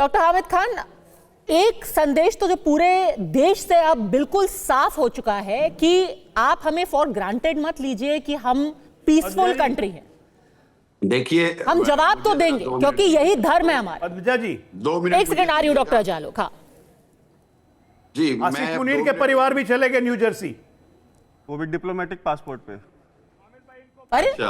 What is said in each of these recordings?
Doctor Hamid Khan, एक संदेश तो जो पूरे देश से अब बिल्कुल साफ हो चुका है कि आप हमें फॉर ग्रांटेड मत लीजिए कि हम पीसफुल कंट्री हैं। देखिए, हम जवाब तो देंगे क्योंकि यही धर्म है हमारा। पद्मजा जी 2 मिनट एक सेकंड आ रही हूँ डॉक्टर अजालोक। हाँ जी, आसिफ मुनीर के परिवार भी चले गए न्यू जर्सी, वो भी डिप्लोमेटिक पासपोर्ट पे। अरे अच्छा,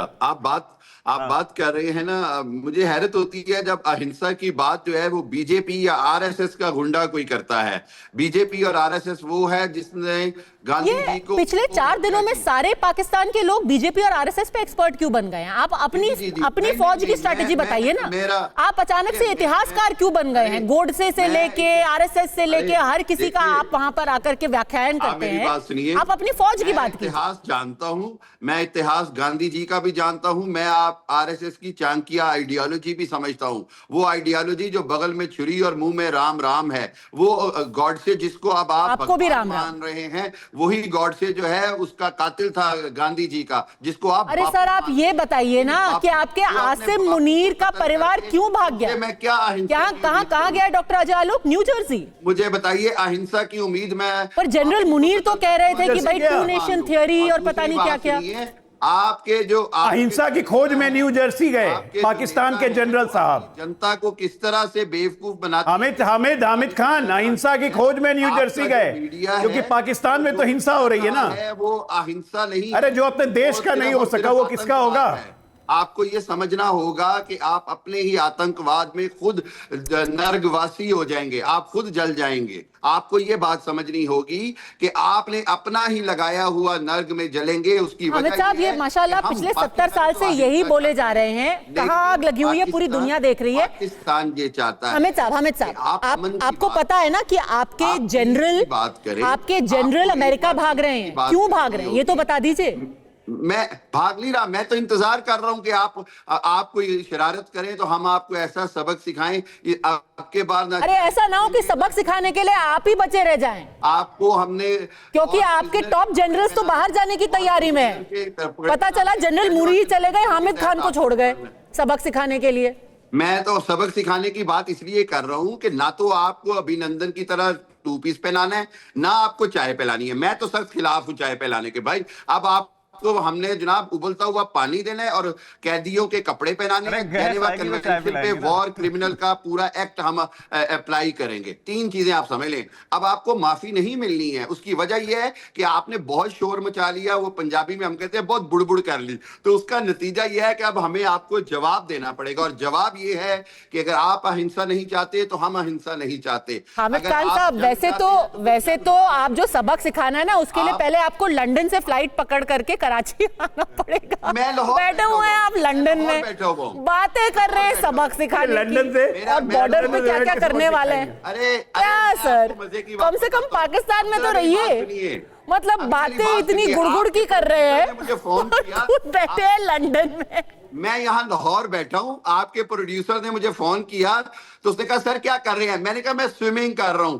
आप बात कर रहे हैं ना, मुझे हैरत होती है जब अहिंसा की बात जो है वो बीजेपी या आरएसएस का गुंडा कोई करता है। बीजेपी और आरएसएस वो है जिसने गांधी जी को पिछले 4 दिनों में सारे पाकिस्तान के लोग बीजेपी और आरएसएस पे एक्सपर्ट क्यों बन गए हैं? आप अपनी फौज की स्ट्रेटेजी बताइए ना। आप अचानक से इतिहासकार क्यों बन गए हैं? गोडसे से लेके आरएसएस से लेके हर किसी का आप वहां पर आकर के व्याख्यान करते हैं। आप अपनी फौज की बात कीजिए। इतिहास जानता हूं मैं, इतिहास गांधी जी का भी जानता हूं मैं, आप आरएसएस की चाणक्य आइडियोलॉजी भी समझता हूं। वो आइडियोलॉजी जो बगल में छुरी और मुंह में राम राम है, वो गॉडसे जिसको अब आपको भी राम मान रहे हैं, वही गॉडसे जो है उसका कातिल था गांधी जी का, जिसको आप। अरे सर, आप ये बताइए ना कि आपके आसिम मुनीर का परिवार क्यों भाग गया? मैं क्या कहाँ गया डॉक्टर अजालोक? New Jersey. मुझे बताइए, अहिंसा की उम्मीद में। पर जनरल मुनीर तो कह रहे थे कि भाई 2 नेशन थियरी और पता नहीं क्या क्या। आपके जो अहिंसा की खोज में न्यू जर्सी गए पाकिस्तान के जनरल साहब, जनता को किस तरह से बेवकूफ बनाते। हामिद खान अहिंसा की खोज में न्यू जर्सी गए क्योंकि पाकिस्तान में तो हिंसा हो रही है ना। वो अहिंसा नहीं। अरे जो अपने देश का नहीं हो सका वो किसका होगा? आपको ये समझना होगा कि आप अपने ही आतंकवाद में खुद नर्कवासी हो जाएंगे, आप खुद जल जाएंगे। आपको ये बात समझनी होगी कि आपने अपना ही लगाया हुआ नर्क में जलेंगे। उसकी वजह अमित साहब, ये माशाल्लाह पिछले 70 साल से यही बोले जा रहे हैं। कहाँ आग लगी हुई है, पूरी दुनिया देख रही है। पाकिस्तान ये चाहता है। अमित साहब, आपको पता है ना कि आपके जनरल अमेरिका भाग रहे हैं। क्यों भाग रहे हैं ये तो बता दीजिए। मैं भाग नहीं रहा, मैं तो इंतजार कर रहा हूं कि आप कोई शरारत करें तो हम आपको ऐसा सबक सिखाएं आपके बाद ना। अरे ऐसा ना हो कि सबक सिखाने के लिए आप ही बचे रह जाएं। आपको हमने, क्योंकि आपके टॉप जनरल्स तो बाहर जाने की तैयारी में है। पता चला जनरल मुनीर चले गए, हामिद खान को छोड़ गए सबक सिखाने के लिए। मैं तो सबक सिखाने की बात इसलिए कर रहा हूं कि ना तो आपको अभिनंदन की तरह 2 पीस पहनाना है, ना आपको चाय पिलानी है। मैं तो सख्त खिलाफ हूं चाय पिलाने के भाई। अब आप तो हमने जनाब उबलता हुआ पानी देना है और कैदियों के कपड़े पहनाने हैं। जेनेवा कन्वेंशन पे वॉर क्रिमिनल का पूरा एक्ट हम अप्लाई करेंगे। 3 चीजें आप समझ लें। अब आपको माफी नहीं मिलनी है। उसकी वजह यह है कि आपने बहुत शोर मचा लिया, वो पंजाबी में हम कहते हैं बहुत बुड़बुड़ कर ली। तो उसका नतीजा यह है कि अब हमें आपको जवाब देना पड़ेगा, और जवाब ये है कि अगर आप अहिंसा नहीं चाहते तो हम अहिंसा नहीं चाहते। हामिद खान साहब, वैसे तो आप जो सबक सिखाना है ना, उसके लिए पहले आपको लंदन से फ्लाइट पकड़ करके कराची आना पड़ेगा। मैं लाहौर बैठे हुए हैं आप लंदन में, बातें कर रहे हैं सबक सिखाने लंदन से, और बॉर्डर पे क्या क्या करने वाले हैं। अरे क्या सर, कम से कम पाकिस्तान में तो रहिए। मतलब बातें इतनी गुड़गुड़ की कर रहे हैं, मुझे फोन किया, बैठे हैं लंदन में। मैं यहाँ लाहौर बैठा हूँ, आपके प्रोड्यूसर ने मुझे फोन किया तो उसने कहा सर क्या कर रहे हैं? मैंने कहा मैं स्विमिंग कर रहा हूँ।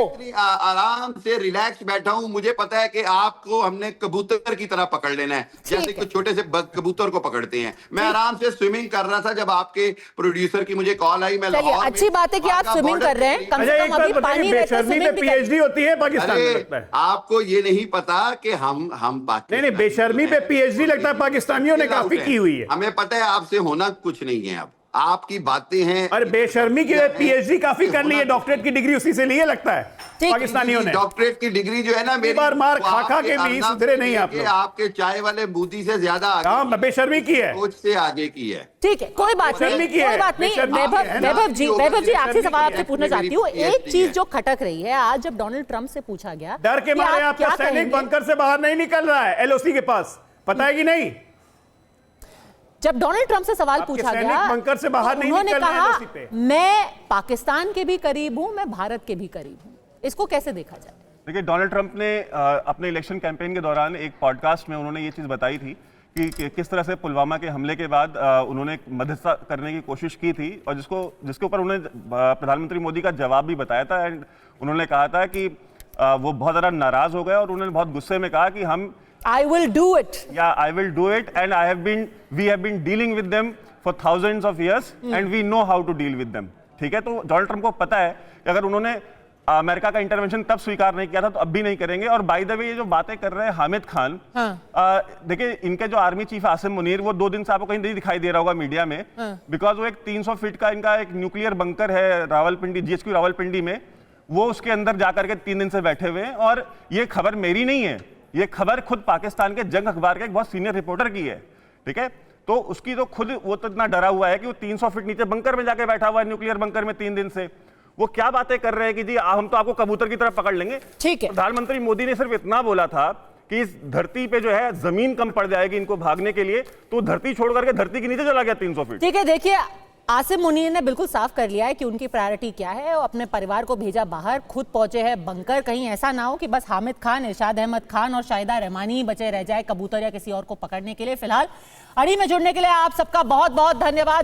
इतनी आराम से रिलैक्स बैठा हूँ। मुझे पता है कि आपको हमने कबूतर की तरह पकड़ लेना है, जैसे कुछ छोटे से कबूतर को पकड़ते हैं। मैं आराम से स्विमिंग कर रहा था जब आपके प्रोड्यूसर की मुझे कॉल आई। मैं लाहौर, अच्छी बात है कि आप स्विमिंग कर रहे हैं। कम से कम अभी पानी रहता है। पीएचडी होती है पाकिस्तान में लगता है। आपको ये नहीं पता कि हम नहीं, बेशर्मी पे पीएचडी लगता है पाकिस्तानियों ने काफी की हुई है। हमें पता है आपसे होना कुछ नहीं है। अब आपकी बातें हैं। अरे बेशर्मी की पीएचडी काफी कर ली है, डॉक्टरेट की डिग्री उसी से लिए लगता है पाकिस्तानियों ने। डॉक्टरेट की डिग्री जो है ना, मेरी बार मार खा के भी सुधरे नहीं आप लोग। आपके चाय वाले बूदी से ज्यादा बेशर्मी की है, सोच से आगे की है। ठीक है, कोई बात नहीं, कोई बात नहीं। वैभव जी आखिरी सवाल आपसे पूछना चाहती हूँ। एक चीज जो खटक रही है, आज जब डोनाल्ड ट्रंप से पूछा गया, डर के मारे आपका सैनिक बंकर से बाहर नहीं निकल रहा है एलओसी के पास, पता है कि नहीं? जब डोनाल्ड ट्रंप से सवाल पूछा गया, बंकर से बाहर नहीं उन्होंने निकल कहा एलओसी पे। मैं पाकिस्तान के भी करीब हूं, मैं भारत के भी करीब हूं। इसको कैसे देखा जाए? देखिए, डोनाल्ड ट्रंप ने अपने इलेक्शन कैंपेन के दौरान एक पॉडकास्ट में उन्होंने ये चीज़ बताई थी कि किस तरह से पुलवामा के हमले के बाद उन्होंने मदद करने की कोशिश की थी, और जिसके ऊपर उन्होंने प्रधानमंत्री मोदी का जवाब भी बताया था। एंड उन्होंने कहा था कि वो बहुत ज़्यादा नाराज हो गए और उन्होंने बहुत गुस्से में कहा कि हम I will do it. Yeah, I will do it, and we have been dealing with them for thousands of years, and we know how to deal with them. ठीक है, तो डोनाल्ड ट्रंप को पता है कि अगर उन्होंने अमेरिका का इंटरवेंशन तब स्वीकार नहीं किया था तो अब भी नहीं करेंगे। और बाय द वे ये जो बातें कर रहे हैं हामिद खान, देखिए इनके जो आर्मी चीफ आसिम मुनीर, वो 2 दिन से आपको कहीं नहीं दिखाई दे रहा होगा मीडिया में, बिकॉज वो एक 300 फीट का इनका एक न्यूक्लियर बंकर है रावलपिंडी, जीएचक्यू रावलपिंडी में, वो उसके अंदर जाकर के 3 दिन से बैठे हुए हैं। और ये खबर मेरी नहीं है, ये खबर खुद पाकिस्तान के जंग अखबार के एक बहुत सीनियर रिपोर्टर की है, ठीक है। तो उसकी तो खुद वो तो इतना डरा हुआ है कि वो 300 फीट नीचे बंकर में जाके बैठा हुआ है, न्यूक्लियर बंकर में 3 दिन से। वो क्या बातें कर रहे हैं कि जी हम तो आपको कबूतर की तरह पकड़ लेंगे। ठीक है, प्रधानमंत्री मोदी ने सिर्फ इतना बोला था कि इस धरती पे जो है जमीन कम पड़ जाएगी इनको भागने के लिए, तो धरती छोड़ करके धरती के नीचे चला गया 300 फीट। ठीक है, देखिए आसिम मुनीर ने बिल्कुल साफ कर लिया है कि उनकी प्रायोरिटी क्या है। वो अपने परिवार को भेजा बाहर, खुद पहुंचे हैं बंकर। कहीं ऐसा ना हो कि बस हामिद खान, इरशाद अहमद खान और शाहिदा रहमानी ही बचे रह जाए कबूतर या किसी और को पकड़ने के लिए। फिलहाल अड़ी में जुड़ने के लिए आप सबका बहुत बहुत धन्यवाद।